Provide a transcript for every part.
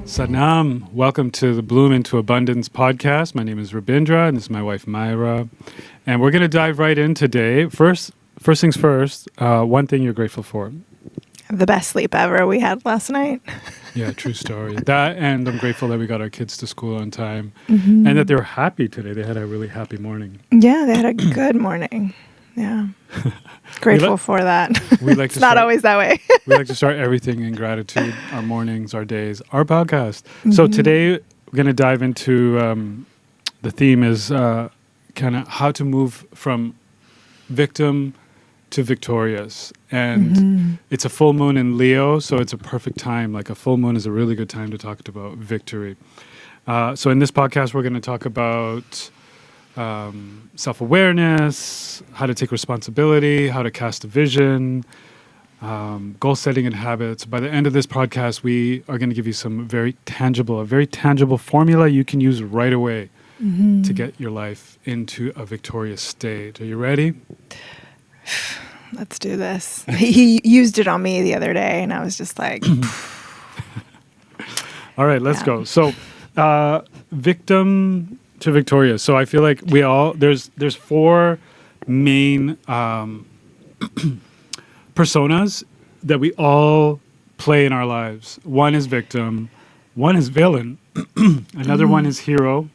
Sanam, welcome to the Bloom into Abundance podcast. My name is Robindra, and this is my wife, Myrah. And we're going to dive right in today. First things first, one thing you're grateful for. The best sleep ever we had last night. Yeah, true story. That, and I'm grateful that we got our kids to school on time and that they were happy today. They had a really happy morning. Yeah, they had a good morning. Yeah. Grateful for that. We like it's not always that way. We like to start everything in gratitude, our mornings, our days, our podcast. So today we're going to dive into the theme is kind of how to move from victim to victorious. And it's a full moon in Leo, so it's a perfect time. Like a full moon is a really good time to talk about victory. So in this podcast, we're going to talk about self-awareness, how to take responsibility, how to cast a vision, goal setting and habits. By the end of this podcast, we are going to give you a very tangible formula you can use right away to get your life into a victorious state. Are you ready? Let's do this. He used it on me the other day, and I was just like... All right, let's go. So, victim to victorious. So I feel like there's four main personas that we all play in our lives. One is victim, one is villain, another one is hero,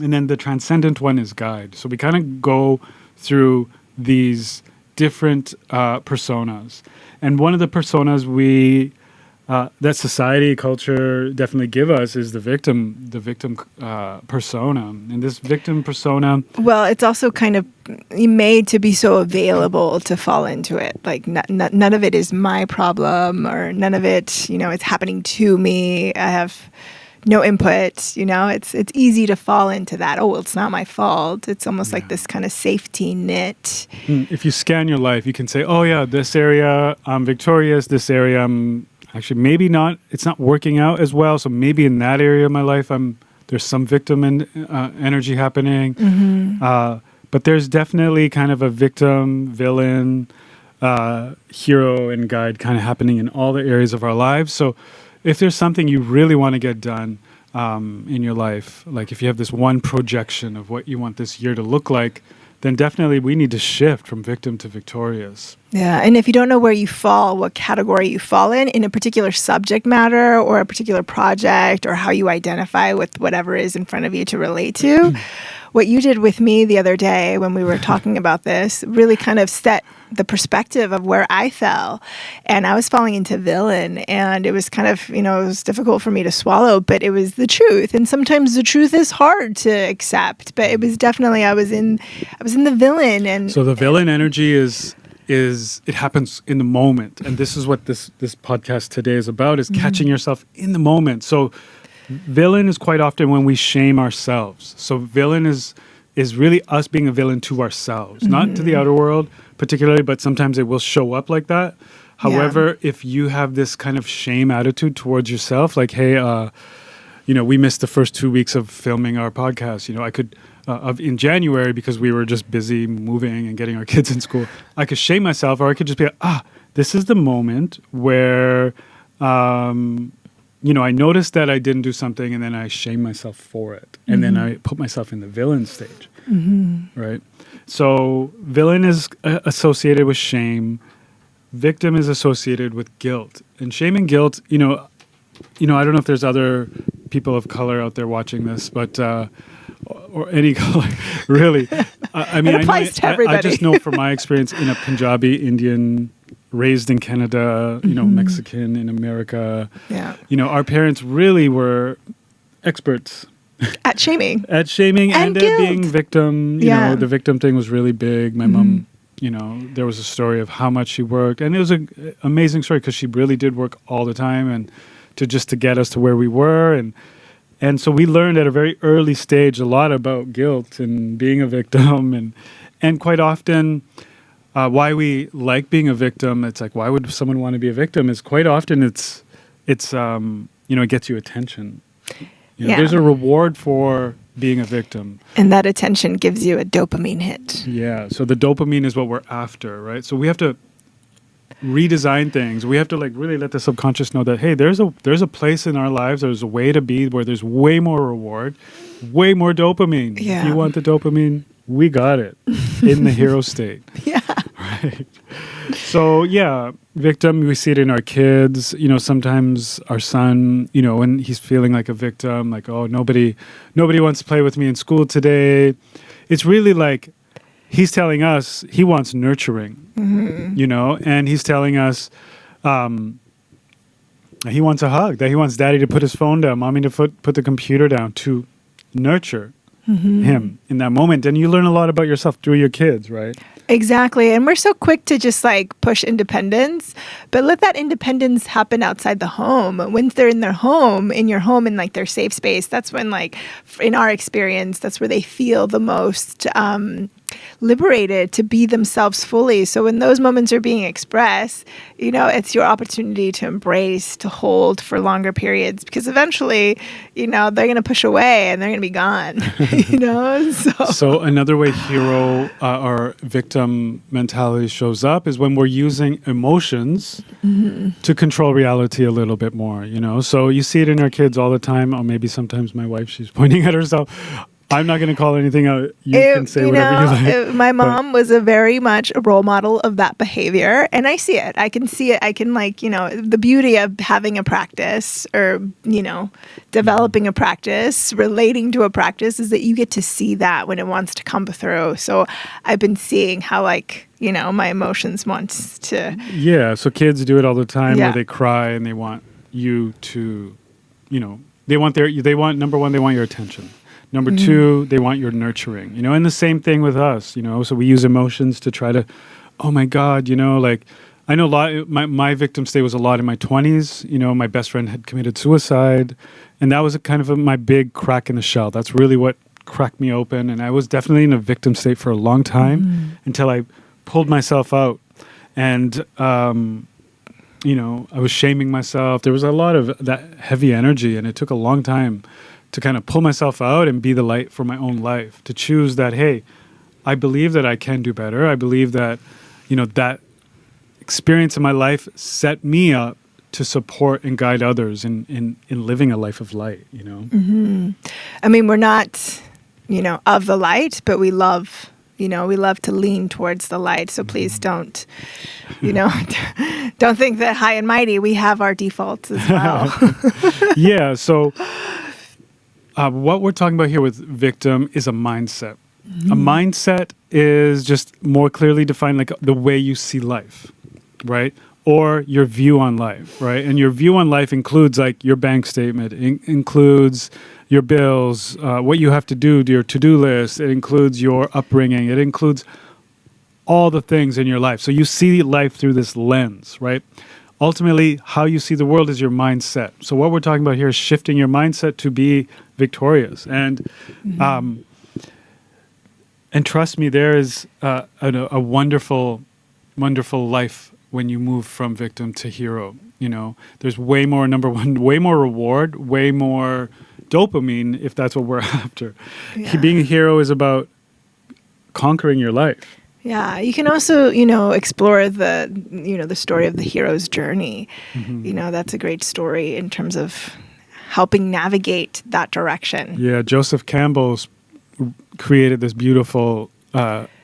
and then the transcendent one is guide. So we kind of go through these different personas. And one of the personas that society, culture definitely give us is the victim persona. And this victim persona... Well, it's also kind of made to be so available to fall into it. Like none of it is my problem, or none of it, it's happening to me. I have no input, it's easy to fall into that. Oh, well, it's not my fault. It's almost like this kind of safety net. If you scan your life, you can say, oh yeah, this area I'm victorious, this area I'm actually maybe not, it's not working out as well. So maybe in that area of my life, there's some victim energy happening. But there's definitely kind of a victim, villain, hero, and guide kind of happening in all the areas of our lives. So if there's something you really want to get done in your life, like if you have this one projection of what you want this year to look like, then definitely we need to shift from victim to victorious. Yeah, and if you don't know where you fall, what category you fall in a particular subject matter or a particular project, or how you identify with whatever is in front of you to relate to, what you did with me the other day when we were talking about this really kind of set the perspective of where I fell. And I was falling into villain, and it was kind of, it was difficult for me to swallow, but it was the truth. And sometimes the truth is hard to accept, but it was definitely, I was in the villain. And so the villain energy is it happens in the moment. And this is what this podcast today is about, is catching yourself in the moment. So villain is quite often when we shame ourselves. So villain is really us being a villain to ourselves, not to the outer world particularly, but sometimes it will show up like that. However, if you have this kind of shame attitude towards yourself, like, hey, we missed the first 2 weeks of filming our podcast. I could, in January, because we were just busy moving and getting our kids in school, I could shame myself, or I could just be like, this is the moment where, I noticed that I didn't do something, and then I shame myself for it. And then I put myself in the villain stage, right? So villain is associated with shame. Victim is associated with guilt. And shame and guilt, I don't know if there's other people of color out there watching this, but or any color, really. I mean, it applies to everybody. I just know from my experience in a Punjabi, Indian, raised in Canada, Mexican in America. Yeah. Our parents really were experts at shaming and at being victim. The victim thing was really big. My mom, there was a story of how much she worked, and it was an amazing story because she really did work all the time and to get us to where we were. And so we learned at a very early stage a lot about guilt and being a victim, and quite often why we like being a victim. It's like, why would someone want to be a victim? Is quite often it gets you attention. There's a reward for being a victim. And that attention gives you a dopamine hit. Yeah. So the dopamine is what we're after, right? So we have to redesign things. We have to like really let the subconscious know that, hey, there's a place in our lives, there's a way to be where there's way more reward, way more dopamine. Yeah. If you want the dopamine, we got it in the hero state. Yeah. Right. So yeah, victim, we see it in our kids. Sometimes our son, when he's feeling like a victim, like, oh, nobody wants to play with me in school today. It's really like he's telling us he wants nurturing, and he's telling us he wants a hug, that he wants daddy to put his phone down, mommy to put the computer down, to nurture him in that moment. And you learn a lot about yourself through your kids, right? Exactly. And we're so quick to just like push independence, but let that independence happen outside the home. Once they're in your home, in like their safe space, that's when, like, in our experience, that's where they feel the most liberated to be themselves fully. So when those moments are being expressed, it's your opportunity to embrace, to hold for longer periods, because eventually, they're going to push away and they're going to be gone, So another way hero or victim mentality shows up is when we're using emotions to control reality a little bit more, So you see it in our kids all the time, or maybe sometimes my wife, she's pointing at herself. I'm not going to call anything out. You can say whatever you like. My mom was a very much a role model of that behavior. And I see it. I can see it. I can, the beauty of having a practice or, developing a practice, relating to a practice, is that you get to see that when it wants to come through. So I've been seeing how, my emotions want to. Yeah. So kids do it all the time where they cry and they want you to, they want number one, they want your attention. Number two, they want your nurturing, and the same thing with us, so we use emotions to try to, oh my God, I know a lot, my victim state was a lot in my 20s, my best friend had committed suicide, and that was my big crack in the shell. That's really what cracked me open. And I was definitely in a victim state for a long time until I pulled myself out. And, I was shaming myself. There was a lot of that heavy energy, and it took a long time to kind of pull myself out and be the light for my own life, to choose that, hey, I believe that I can do better. I believe that, that experience in my life set me up to support and guide others in living a life of light, I mean, we're not, of the light, but we love to lean towards the light. So please don't, don't think that high and mighty, we have our defaults as well. Yeah. So, what we're talking about here with victim is a mindset. A mindset is just more clearly defined, like the way you see life, right? Or your view on life, right? And your view on life includes like your bank statement, includes your bills, what you have to do, your to-do list. It includes your upbringing. It includes all the things in your life. So you see life through this lens, right? Ultimately, how you see the world is your mindset. So what we're talking about here is shifting your mindset to be victorious. And trust me, there is a wonderful, wonderful life when you move from victim to hero. There's way more, number one, way more reward, way more dopamine, if that's what we're after. Yeah. Being a hero is about conquering your life. Yeah, you can also, explore the story of the hero's journey. That's a great story in terms of helping navigate that direction. Yeah, Joseph Campbell's created this beautiful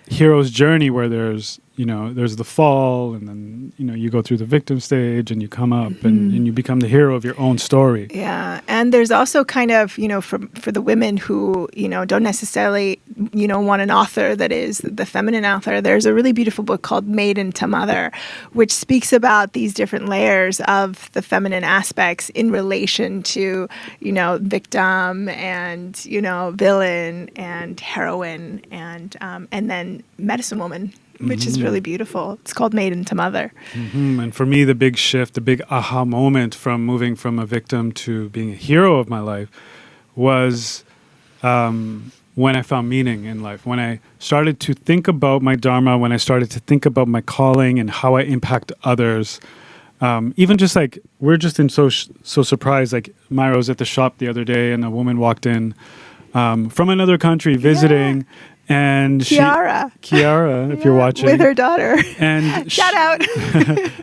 hero's journey where there's the fall, and then, you go through the victim stage and you come up and you become the hero of your own story. Yeah. And there's also kind of, for the women who, don't necessarily, want an author that is the feminine author, there's a really beautiful book called Maiden to Mother, which speaks about these different layers of the feminine aspects in relation to, victim and, villain and heroine and then medicine woman, which is really beautiful. It's called Maiden to Mother. And for me, the big shift, the big aha moment from moving from a victim to being a hero of my life was when I found meaning in life, when I started to think about my dharma, when I started to think about my calling and how I impact others. Even just like, we're just so surprised. Like, Myrah was at the shop the other day and a woman walked in from another country visiting, And Kiara, if you're watching, with her daughter, and shout out.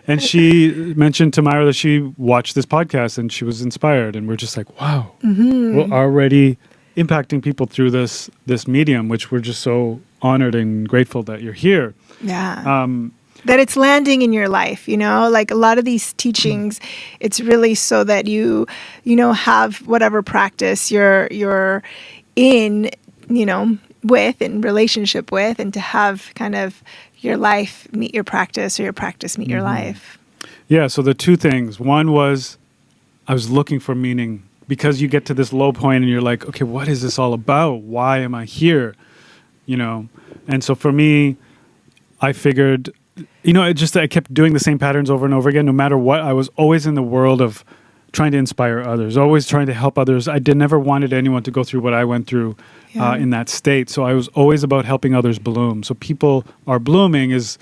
And she mentioned to Myrah that she watched this podcast and she was inspired, and we're just like, wow, we're already impacting people through this medium, which we're just so honored and grateful that you're here. Yeah. That it's landing in your life, like a lot of these teachings, it's really so that you have whatever practice you're in, with, in relationship with, and to have kind of your life meet your practice or your practice meet your life. Yeah. So the two things, one was I was looking for meaning, because you get to this low point and you're like, okay, what is this all about? Why am I here? And so for me, I figured, I kept doing the same patterns over and over again. No matter what, I was always in the world of trying to inspire others, always trying to help others. I never wanted anyone to go through what I went through in that state. So I was always about helping others bloom. So people are blooming is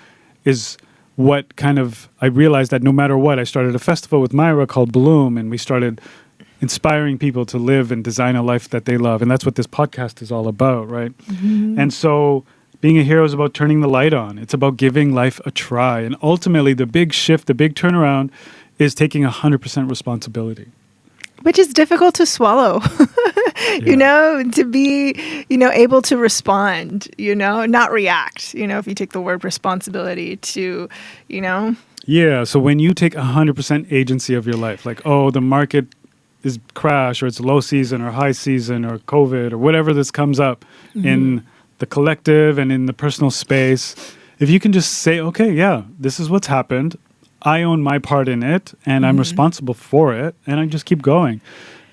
what kind of, I realized that no matter what, I started a festival with Myrah called Bloom, and we started inspiring people to live and design a life that they love. And that's what this podcast is all about, right? And so being a hero is about turning the light on. It's about giving life a try. And ultimately, the big shift, the big turnaround is taking 100% responsibility. Which is difficult to swallow, to be, able to respond, not react, if you take the word responsibility to, Yeah, so when you take 100% agency of your life, like, oh, the market is crash, or it's low season or high season or COVID or whatever this comes up in the collective and in the personal space, if you can just say, okay, yeah, this is what's happened. I own my part in it, and I'm responsible for it, and I just keep going.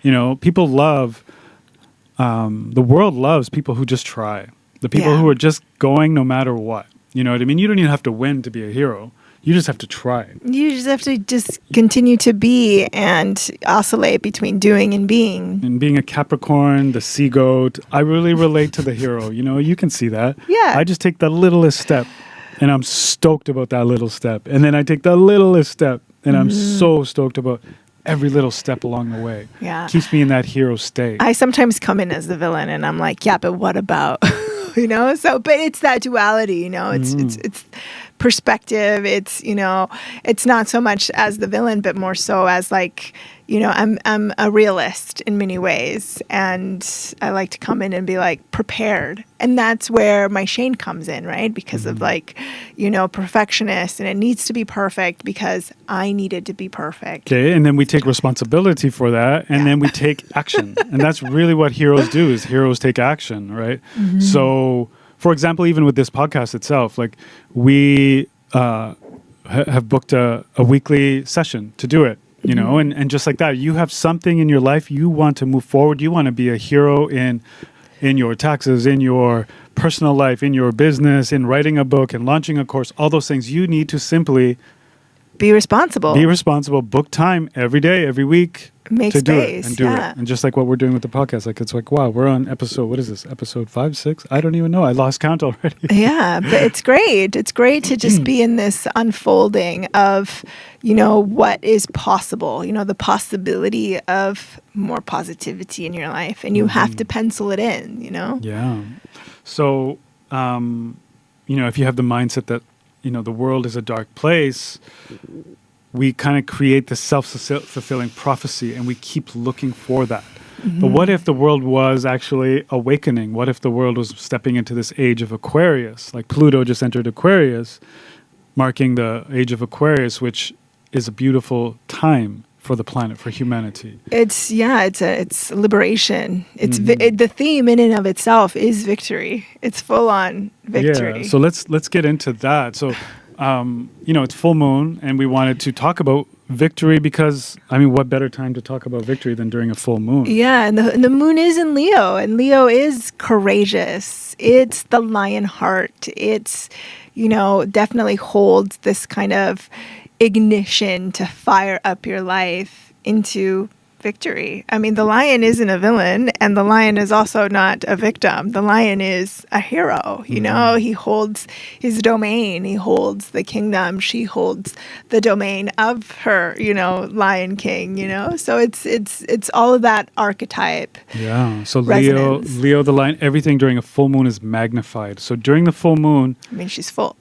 People love, the world loves people who just try. The people who are just going no matter what. You know what I mean? You don't even have to win to be a hero. You just have to try. You just have to just continue to be and oscillate between doing and being. And being a Capricorn, the sea goat, I really relate to the hero. You can see that. Yeah. I just take the littlest step, and I'm stoked about that little step. And then I take the littlest step, and I'm so stoked about every little step along the way. Yeah. Keeps me in that hero state. I sometimes come in as the villain, and I'm like, yeah, but what about? But it's that duality, it's perspective. It's, it's not so much as the villain, but more so as like, I'm a realist in many ways, and I like to come in and be like prepared. And that's where my Shane comes in, right? Because of like, perfectionist, and it needs to be perfect because I needed to be perfect. Okay. And then we take responsibility for that, and then we take action. And that's really what heroes do, is heroes take action, right? So, for example, even with this podcast itself, like we have booked a weekly session to do it. And just like that, you have something in your life you want to move forward. You want to be a hero in your taxes, in your personal life, in your business, in writing a book and launching a course, all those things. You need to simply be responsible. Book time every day, every week. Make to space, do it. And just like what we're doing with the podcast, like it's like, wow, we're on episode, what is this? Episode 5, 6? I don't even know. I lost count already. Yeah, but it's great. It's great to just be in this unfolding of, what is possible, the possibility of more positivity in your life. And you have to pencil it in, Yeah. So, if you have the mindset that, the world is a dark place, we kind of create this self-fulfilling prophecy, and we keep looking for that. But what if the world was actually awakening? What if the world was stepping into this age of Aquarius? Like Pluto just entered Aquarius, marking the age of Aquarius, which is a beautiful time for the planet, for humanity. It's liberation. It's the theme in and of itself is victory. It's full on victory. Yeah. So let's get into that. So it's full moon, and we wanted to talk about victory because, what better time to talk about victory than during a full moon? Yeah, and the moon is in Leo, and Leo is courageous. It's the lion heart. It's, definitely holds this kind of ignition to fire up your life into victory. I mean, the lion isn't a villain, and the lion is also not a victim. The lion is a hero. You know, he holds his domain. He holds the kingdom. She holds the domain of her, Lion King. So it's all of that archetype. Yeah. So resonance. Leo the lion, everything during a full moon is magnified. So during the full moon, I mean, she's full,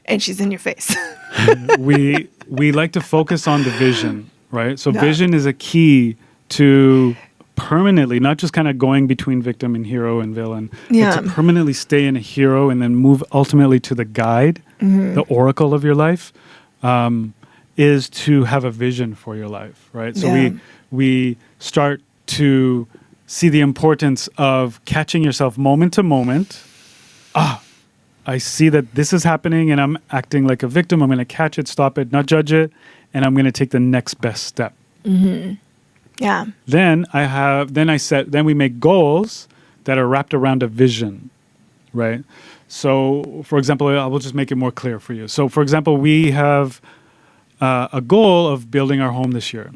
and she's in your face. we like to focus on the vision, right? So vision is a key to permanently, not just kind of going between victim and hero and villain, but to permanently stay in a hero and then move ultimately to the guide, the oracle of your life, is to have a vision for your life, right? So we start to see the importance of catching yourself moment to moment. I see that this is happening and I'm acting like a victim. I'm going to catch it, stop it, not judge it, and I'm going to take the next best step. Yeah. Then we make goals that are wrapped around a vision, right? So, for example, I will just make it more clear for you. So, for example, we have a goal of building our home this year.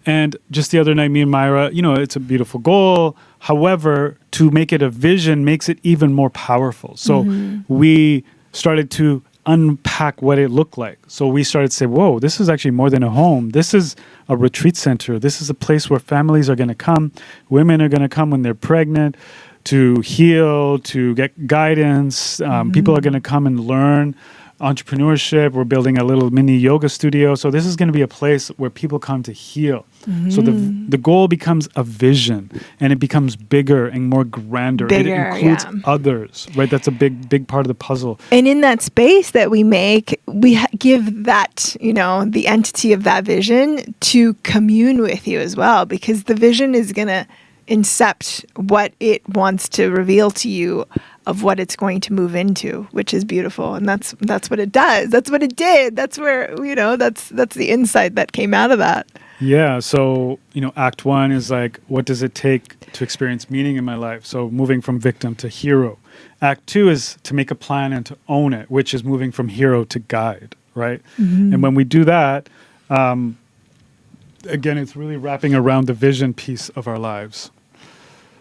And just the other night, me and Myrah, it's a beautiful goal. However, to make it a vision makes it even more powerful. So we started to unpack what it looked like. So we started to say, whoa, this is actually more than a home. This is a retreat center. This is a place where families are going to come. Women are going to come when they're pregnant to heal, to get guidance. People are going to come and learn entrepreneurship. We're building a little mini yoga studio. So this is going to be a place where people come to heal. So the goal becomes a vision, and it becomes bigger and more grander. It includes others, right? That's a big part of the puzzle. And in that space that we make, we give that, the entity of that vision to commune with you as well, because the vision is going to incept what it wants to reveal to you of what it's going to move into, which is beautiful. And that's what it does. That's what it did. That's where, that's the insight that came out of that. Yeah. So, act one is like, what does it take to experience meaning in my life? So moving from victim to hero. Act two is to make a plan and to own it, which is moving from hero to guide, right? And when we do that, again, it's really wrapping around the vision piece of our lives,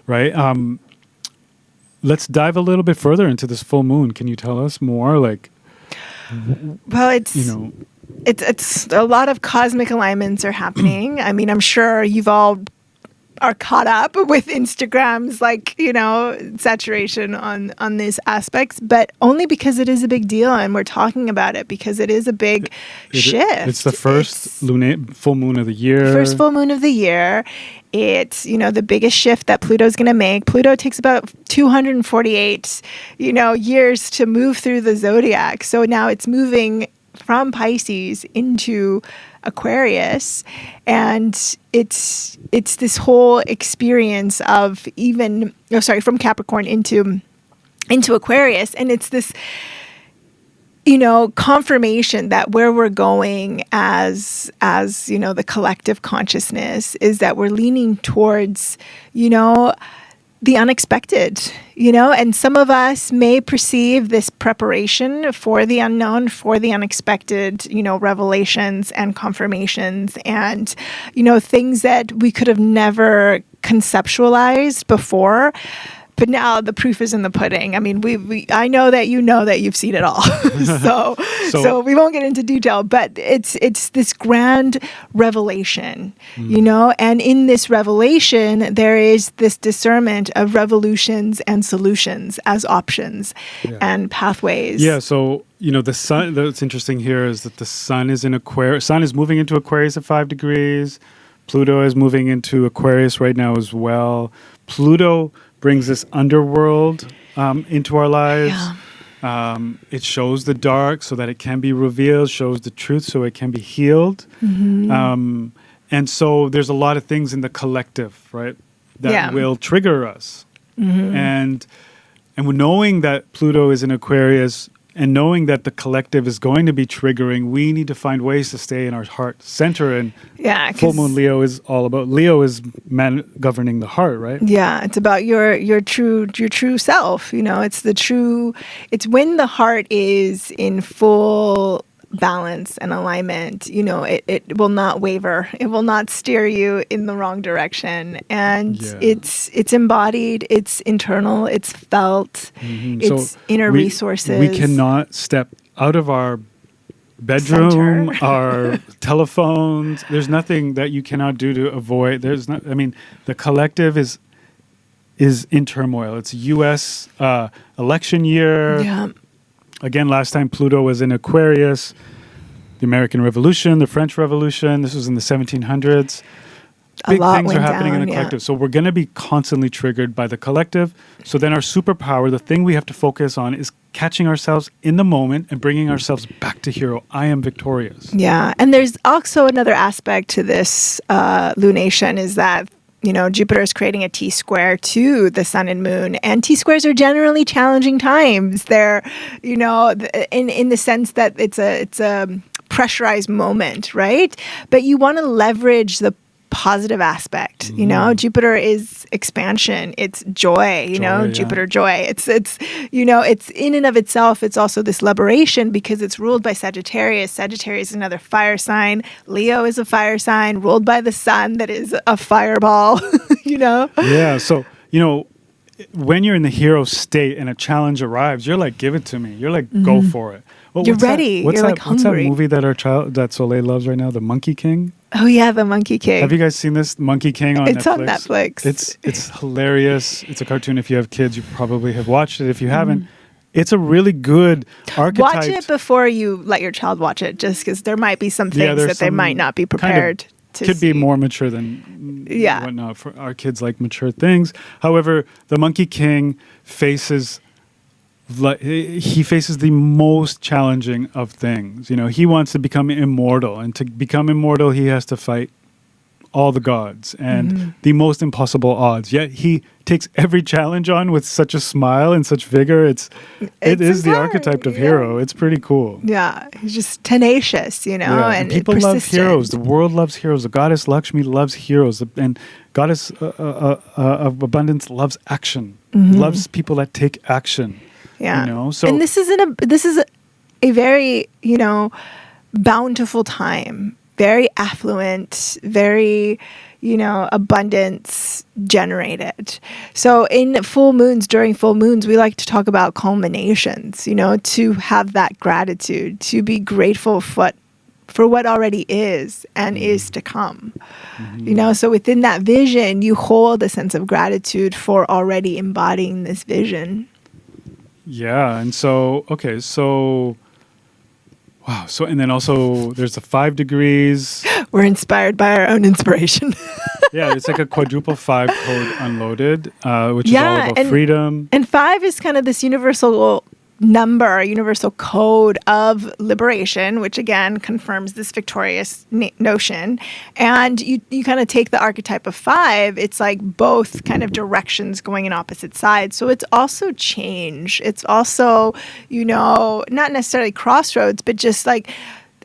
right? Let's dive a little bit further into this full moon. Can you tell us more? Well, it's a lot of cosmic alignments are happening. I mean, I'm sure you've all are caught up with Instagram's saturation on these aspects, but only because it is a big deal and we're talking about it because it is a big shift. It's the first full moon of the year. First full moon of the year. It's, the biggest shift that Pluto's going to make. Pluto takes about 248, years to move through the zodiac. So now it's moving from Pisces into Aquarius, and it's this whole experience of from Capricorn into Aquarius, and it's this confirmation that where we're going as the collective consciousness is that we're leaning towards the unexpected, and some of us may perceive this preparation for the unknown, for the unexpected, revelations and confirmations and, things that we could have never conceptualized before. But now the proof is in the pudding. I mean, I know that you've seen it all. so we won't get into detail, but it's this grand revelation, and in this revelation, there is this discernment of revolutions and solutions as options and pathways. Yeah. So, the sun, what's interesting here is that the sun is in Aquarius. Sun is moving into Aquarius at 5 degrees. Pluto is moving into Aquarius right now as well. Pluto brings this underworld into our lives. Yeah. It shows the dark so that it can be revealed, shows the truth so it can be healed. And so there's a lot of things in the collective, right, that will trigger us. And knowing that Pluto is in Aquarius and knowing that the collective is going to be triggering, we need to find ways to stay in our heart center. And full moon Leo is all about, Leo is governing the heart, right? Yeah, it's about your true self. It's when the heart is in full balance and alignment, it will not waver. It will not steer you in the wrong direction. And it's embodied, it's internal, it's felt, it's So inner resources. We cannot step out of our bedroom, our telephones. There's nothing that you cannot do to avoid. The collective is in turmoil. It's U.S. Election year. Yeah. Again, last time Pluto was in Aquarius. The American Revolution, the French Revolution. This was in the 1700s. Big things are happening in the collective. So we're going to be constantly triggered by the collective. So then our superpower, the thing we have to focus on, is catching ourselves in the moment and bringing ourselves back to hero. I am victorious. Yeah. And there's also another aspect to this lunation is that Jupiter is creating a T-square to the sun and moon, and T-squares are generally challenging times. They're, in the sense that it's a pressurized moment, right? But you want to leverage the positive aspect. Jupiter is expansion. It's joy. Jupiter joy. It's in and of itself. It's also this liberation because it's ruled by Sagittarius. Sagittarius is another fire sign. Leo is a fire sign ruled by the sun that is a fireball. Yeah. So when you're in the hero state and a challenge arrives, you're like, give it to me. You're like, go for it. Well, you're ready. You're like hungry. What's that movie that Soleil loves right now? The Monkey King. Oh yeah, the Monkey King. Have you guys seen this Monkey King on Netflix? It's on Netflix. It's hilarious. It's a cartoon. If you have kids, you probably have watched it. If you haven't, it's a really good archetype. Watch it before you let your child watch it, just because there might be some things that they might not be prepared to could see. Be more mature than whatnot. For our kids like mature things. However, the Monkey King faces the most challenging of things. He wants to become immortal, and to become immortal, he has to fight all the gods and the most impossible odds. Yet he takes every challenge on with such a smile and such vigor. It is the archetype of hero. It's pretty cool. Yeah, he's just tenacious, and people love heroes. The world loves heroes. The goddess Lakshmi loves heroes, and goddess of abundance loves action. Loves people that take action. Yeah. So and this is a very, bountiful time, very affluent, very, abundance generated. So during full moons, we like to talk about culminations, to have that gratitude, to be grateful for what already is and is to come. So within that vision, you hold a sense of gratitude for already embodying this vision. Yeah, and wow. So, and then also there's the 5 degrees. We're inspired by our own inspiration. Yeah, it's like a quadruple 5 code unloaded, which is all about freedom. And 5 is kind of this universal number, universal code of liberation, which again confirms this victorious notion. And you kind of take the archetype of 5, it's like both kind of directions going in opposite sides. So it's also change. It's also, not necessarily crossroads, but just like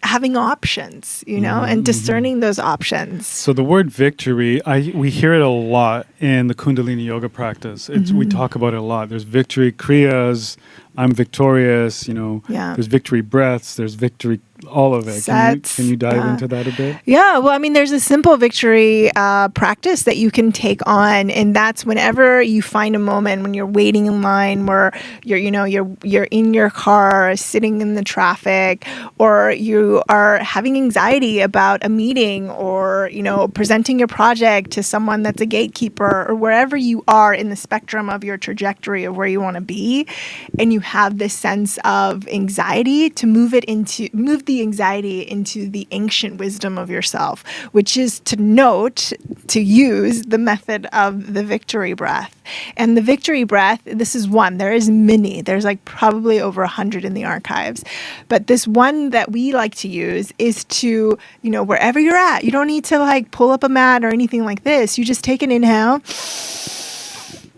having options, and discerning those options. So the word victory, we hear it a lot in the Kundalini yoga practice. We talk about it a lot. There's victory kriyas. I'm victorious, There's victory breaths, there's victory, all of it. Can you dive into that a bit? Yeah, well, there's a simple victory practice that you can take on, and that's whenever you find a moment when you're waiting in line, where you're in your car, sitting in the traffic, or you are having anxiety about a meeting, or presenting your project to someone that's a gatekeeper, or wherever you are in the spectrum of your trajectory of where you want to be, and you have this sense of anxiety, to move the anxiety into the ancient wisdom of yourself, which is to use the method of the victory breath. And the victory breath, this is one. There is many. There's like probably over 100 in the archives. But this one that we like to use is to, wherever you're at, you don't need to like pull up a mat or anything like this. You just take an inhale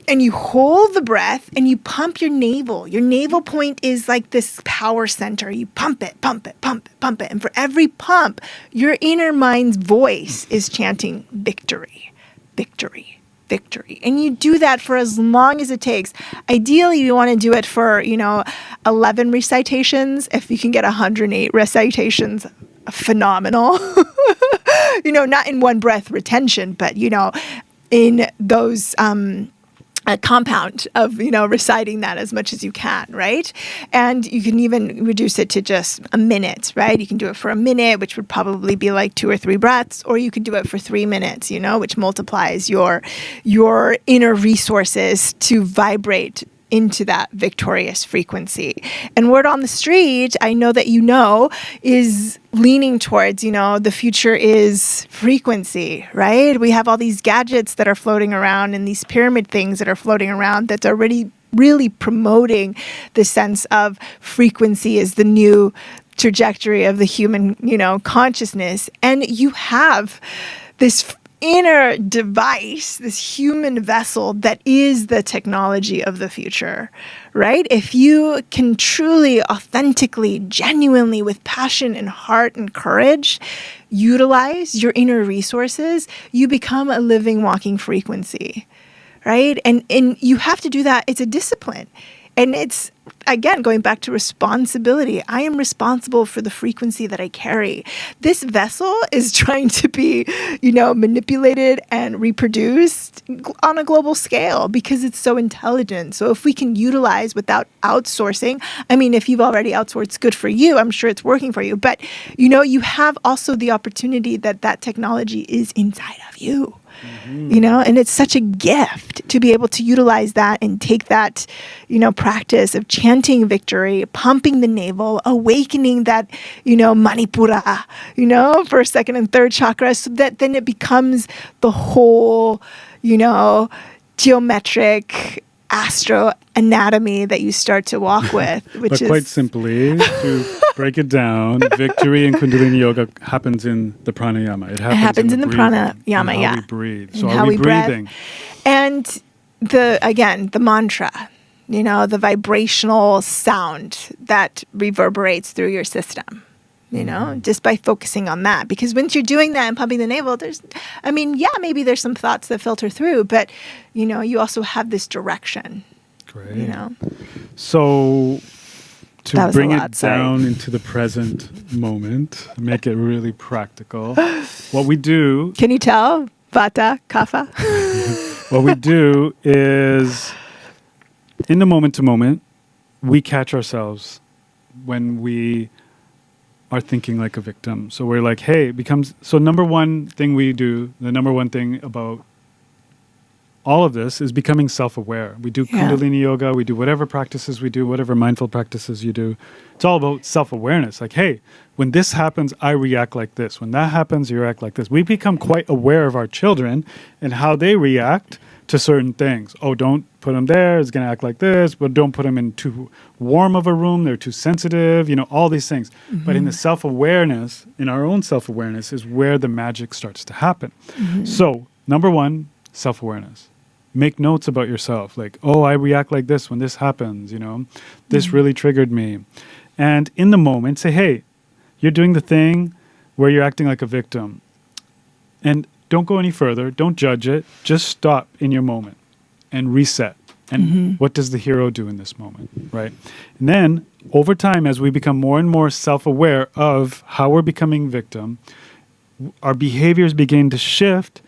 and you hold the breath and you pump your navel. Your navel point is like this power center. You pump it, pump it, pump it, pump it. And for every pump, your inner mind's voice is chanting victory, victory, victory. And you do that for as long as it takes. Ideally, you want to do it for, 11 recitations. If you can get 108 recitations, phenomenal. Not in one breath retention, but, in those a compound of, reciting that as much as you can, right? And you can even reduce it to just a minute, right? You can do it for a minute, which would probably be like 2 or 3 breaths, or you could do it for 3 minutes, which multiplies your inner resources to vibrate into that victorious frequency. And word on the street, I know that is leaning towards, the future is frequency, right? We have all these gadgets that are floating around and these pyramid things that are floating around that's already really promoting the sense of frequency is the new trajectory of the human, consciousness. And you have this inner device, this human vessel that is the technology of the future, right? If you can truly, authentically, genuinely, with passion and heart and courage, utilize your inner resources, you become a living, walking frequency, right? And you have to do that. It's a discipline. And it's, again, going back to responsibility. I am responsible for the frequency that I carry. This vessel is trying to be, manipulated and reproduced on a global scale because it's so intelligent. So if we can utilize without outsourcing, if you've already outsourced, good for you. I'm sure it's working for you. But, you have also the opportunity that technology is inside of you. And it's such a gift to be able to utilize that and take that, practice of chanting victory, pumping the navel, awakening that, Manipura, first, second, and third chakra, so that then it becomes the whole, geometric astro anatomy that you start to walk with, which but is quite simply to break it down. Victory in Kundalini yoga happens in the pranayama. It happens in the pranayama. How we breathe. So and are we breathing? And the mantra, the vibrational sound that reverberates through your system. Just by focusing on that. Because once you're doing that and pumping the navel, maybe there's some thoughts that filter through, but, you also have this direction. Great. So to bring it down into the present moment, make it really practical, what we do... Can you tell? Vata, Kapha? What we do is, in the moment to moment, we catch ourselves when we are thinking like a victim. So we're like, hey, it becomes... So number one thing we do, the number one thing about all of this is becoming self-aware. We do Kundalini yoga, we do whatever practices we do, whatever mindful practices you do. It's all about self-awareness. Like, hey, when this happens, I react like this. When that happens, you react like this. We become quite aware of our children and how they react to certain things. Oh, don't put them there, it's going to act like this, but don't put them in too warm of a room, they're too sensitive, all these things. But in the self-awareness, in our own self-awareness is where the magic starts to happen. So, number one, self-awareness. Make notes about yourself, like, oh, I react like this when this happens, this really triggered me. And in the moment, say, hey, you're doing the thing where you're acting like a victim. And don't go any further. Don't judge it. Just stop in your moment and reset. And what does the hero do in this moment, right? And then over time, as we become more and more self-aware of how we're becoming victim, our behaviors begin to shift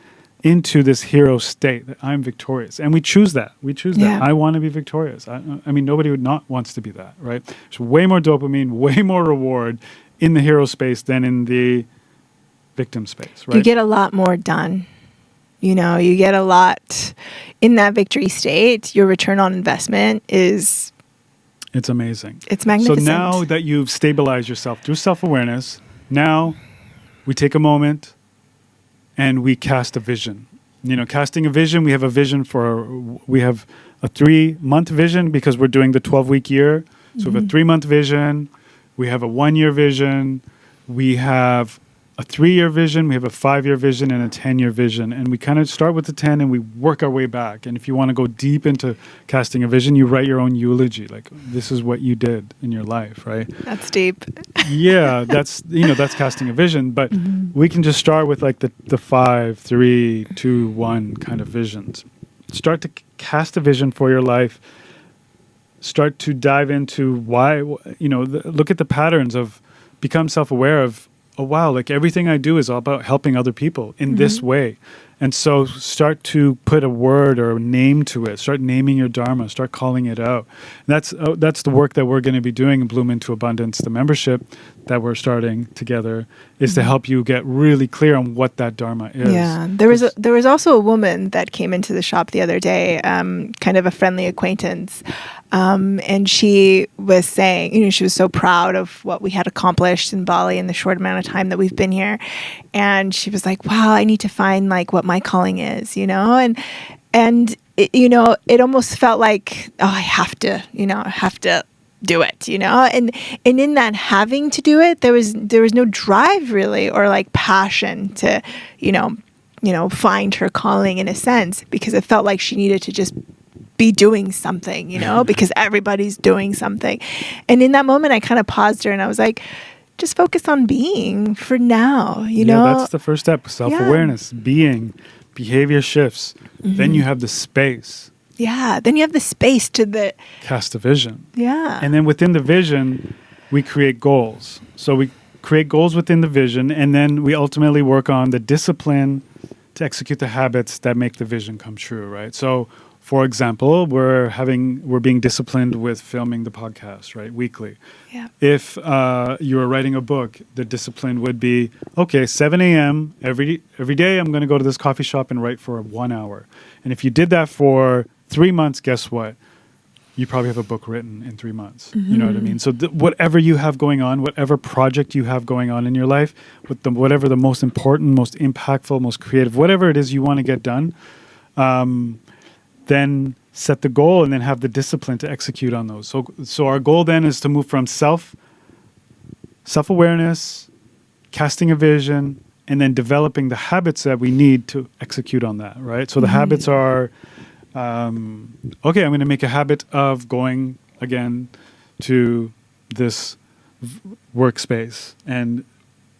into this hero state that I'm victorious. And we choose that. That. I want to be victorious. Nobody would not wants to be that, right? There's way more dopamine, way more reward in the hero space than in the victim space, right? You get a lot more done. You get a lot in that victory state. Your return on investment is... It's amazing. It's magnificent. So now that you've stabilized yourself through self-awareness, now we take a moment and we cast a vision. Casting a vision, we have a 3-month vision because we're doing the 12-week year. So we have a 3-month vision. We have a 1-year vision. We have a 3-year vision, we have a 5-year vision, and a 10-year vision. And we kind of start with the 10 and we work our way back. And if you want to go deep into casting a vision, you write your own eulogy. Like, this is what you did in your life, right? That's deep. Yeah, that's casting a vision. But we can just start with like the 5, 3, 2, 1 kind of visions. Start to cast a vision for your life. Start to dive into why, look at the patterns of, become self-aware of, oh, wow, like everything I do is all about helping other people in this way. And so start to put a word or a name to it. Start naming your dharma. Start calling it out. And that's the work that we're going to be doing in Bloom into Abundance. The membership that we're starting together is to help you get really clear on what that dharma is. Yeah, there was also a woman that came into the shop the other day, kind of a friendly acquaintance, and she was saying, she was so proud of what we had accomplished in Bali in the short amount of time that we've been here, and she was like, "Wow, I need to find like what my calling is," and it, it almost felt like, oh, I have to do it, and in that having to do it, there was no drive really, or like passion to, find her calling in a sense, because it felt like she needed to just be doing something, because everybody's doing something. And in that moment, I kind of paused her and I was like, just focus on being for now, Yeah, that's the first step. Self-awareness, being, behavior shifts. Then you have the space. Yeah, then you have the space to cast a vision. Yeah. And then within the vision, we create goals. So we create goals within the vision, and then we ultimately work on the discipline to execute the habits that make the vision come true, right? So, for example, we're being disciplined with filming the podcast, right, weekly. Yeah. If you were writing a book, the discipline would be, okay, 7 a.m. every day, I'm going to go to this coffee shop and write for 1 hour. And if you did that for 3 months, guess what? You probably have a book written in 3 months. You know what I mean? So whatever you have going on, whatever project you have going on in your life, whatever the most important, most impactful, most creative, whatever it is you want to get done, then set the goal and then have the discipline to execute on those. So our goal then is to move from self-awareness, casting a vision, and then developing the habits that we need to execute on that, right? So the habits are, okay, I'm going to make a habit of going again to this workspace, and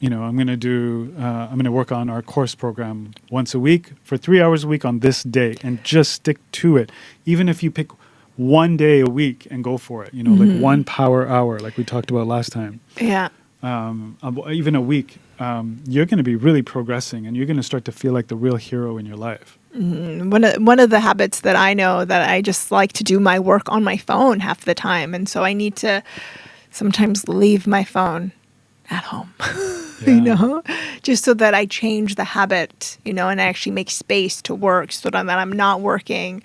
I'm going to work on our course program once a week for 3 hours a week on this day, and just stick to it. Even if you pick 1 day a week and go for it, like 1 power hour, like we talked about last time. Yeah. Even a week, you're going to be really progressing, and you're going to start to feel like the real hero in your life. One of the habits that I know that I just like to do my work on my phone half the time, and so I need to sometimes leave my phone at home, just so that I change the habit, and I actually make space to work, so that I'm not working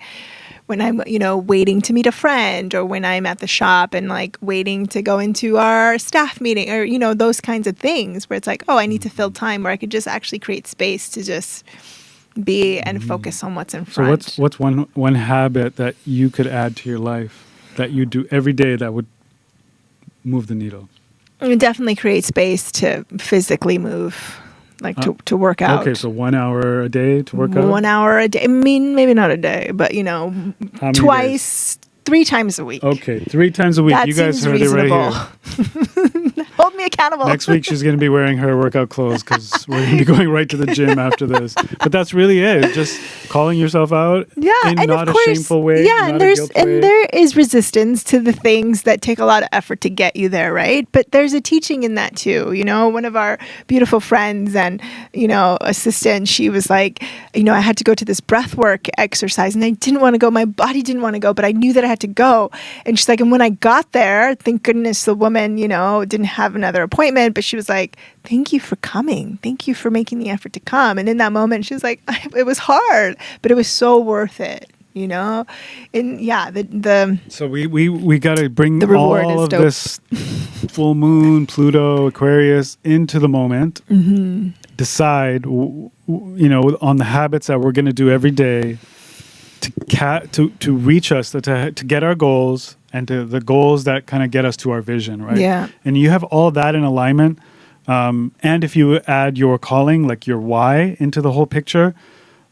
when I'm, waiting to meet a friend, or when I'm at the shop and like waiting to go into our staff meeting, or, those kinds of things where it's like, oh, I need to fill time, where I could just actually create space to just be and focus on what's in front. So what's one habit that you could add to your life that you do every day that would move the needle? It definitely create space to physically move, like to work out. Okay, so 1 hour a day to work out? 1 hour a day. I mean, maybe not a day, but, twice, 3 times a week. Okay, 3 times a week. That you guys seems heard reasonable. it right here. Hold me accountable. Next week, she's going to be wearing her workout clothes, because we're going to be going right to the gym after this. But that's really it. Just calling yourself out in and not of course, a shameful way. Yeah, and there is resistance to the things that take a lot of effort to get you there, right? But there's a teaching in that too. One of our beautiful friends and, assistant, she was like, I had to go to this breath work exercise, and I didn't want to go. My body didn't want to go, but I knew that I had to go. And she's like, and when I got there, thank goodness the woman, didn't have another appointment, but she was like, thank you for coming. Thank you for making the effort to come. And in that moment, she was like, it was hard, but it was so worth it, And yeah, So we got to bring the reward all is of dope. this full moon, Pluto, Aquarius into the moment. Decide, on the habits that we're going to do every day to reach us, to get our goals, and to the goals that kind of get us to our vision, right? Yeah. And you have all that in alignment. And if you add your calling, like your why, into the whole picture,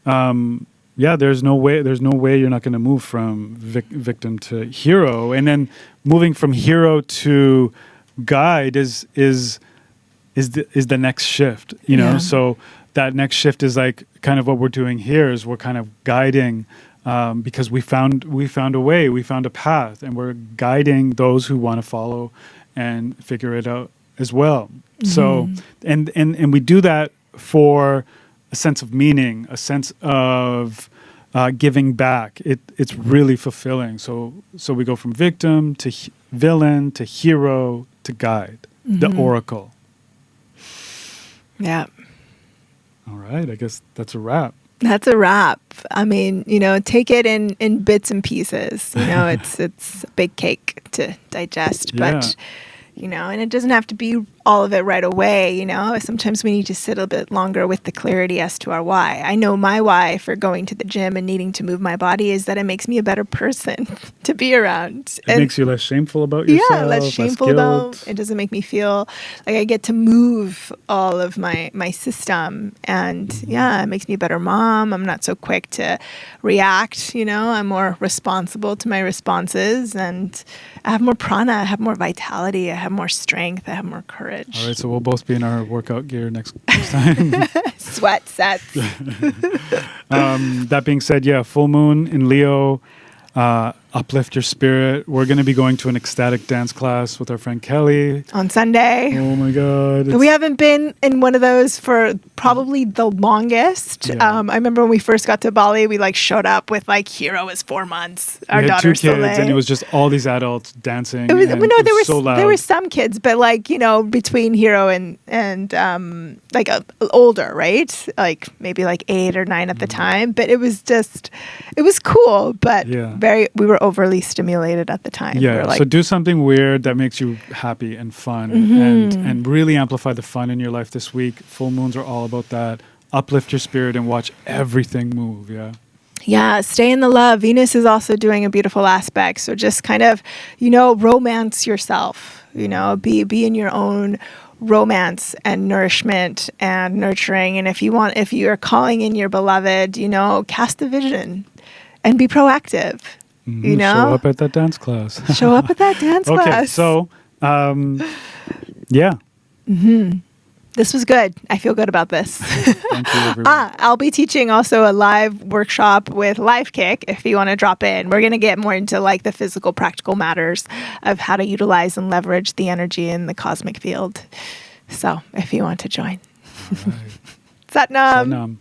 there's no way you're not going to move from victim to hero. And then moving from hero to guide is the next shift, you know? Yeah. So that next shift is like kind of what we're doing here is we're kind of guiding, because we found a way, we found a path, and we're guiding those who want to follow and figure it out as well. So, and we do that for a sense of meaning, a sense of giving back. It's really fulfilling. So we go from victim to villain to hero to guide, the oracle. Yeah. All right. I guess that's a wrap. That's a wrap. I mean, take it in bits and pieces. It's a big cake to digest, but and it doesn't have to be all of it right away. Sometimes we need to sit a bit longer with the clarity as to our why. I know my why for going to the gym and needing to move my body is that it makes me a better person to be around. It makes you less shameful about yourself. Yeah, less shameful about. It doesn't make me feel like I get to move all of my system, and it makes me a better mom. I'm not so quick to react. I'm more responsible to my responses, and I have more prana. I have more vitality. I have more strength. I have more courage. All right, so we'll both be in our workout gear next time. Sweat sets. That being said, full moon in Leo, uplift your spirit. We're going to be going to an ecstatic dance class with our friend Kelly on Sunday. Oh my God. We haven't been in one of those for probably the longest. Yeah. I remember when we first got to Bali, we showed up with Hero is 4 months. Our we had daughter 2 kids, Soleil. and it was just all these adults dancing. There were so loud. there were some kids, but between Hero and older, right? Maybe 8 or 9 at the time. But it was cool, but we were overly stimulated at the time. Yeah. So do something weird that makes you happy and fun, and really amplify the fun in your life this week. Full moons are all about that. Uplift your spirit and watch everything move. Yeah. Yeah, stay in the love. Venus is also doing a beautiful aspect. So just kind of, romance yourself, be in your own romance and nourishment and nurturing. And if you are calling in your beloved, cast the vision and be proactive, Show up at that dance class. Show up at that dance class. Okay, so, This was good. I feel good about this. Thank you, everyone. I'll be teaching also a live workshop with Live Kick if you want to drop in. We're going to get more into the physical, practical matters of how to utilize and leverage the energy in the cosmic field. So if you want to join. All right. Sat Nam. Sat Nam.